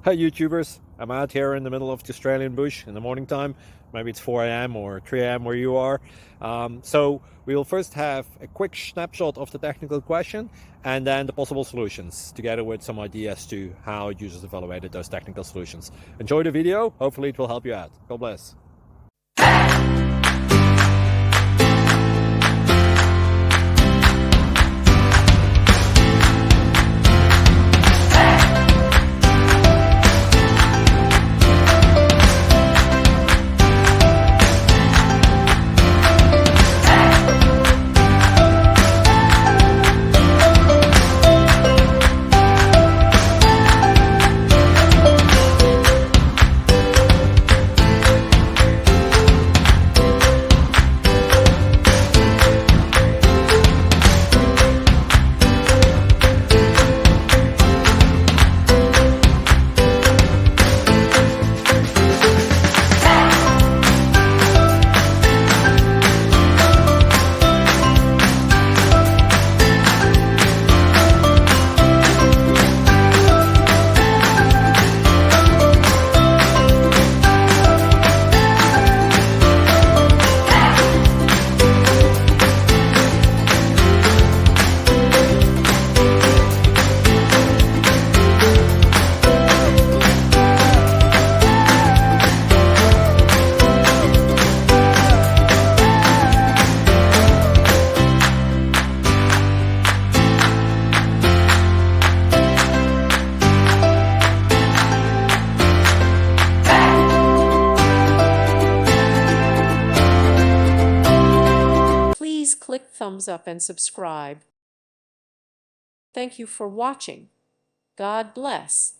Hi YouTubers, I'm out here in the middle of the Australian bush in the morning time. Maybe it's 4 a.m. or 3 a.m. where you are. So we'll first have a quick snapshot of the technical question and then the possible solutions, together with some ideas to how users evaluated those technical solutions. Enjoy the video, hopefully it will help you out. God bless. Please click thumbs up and subscribe. Thank you for watching. God bless.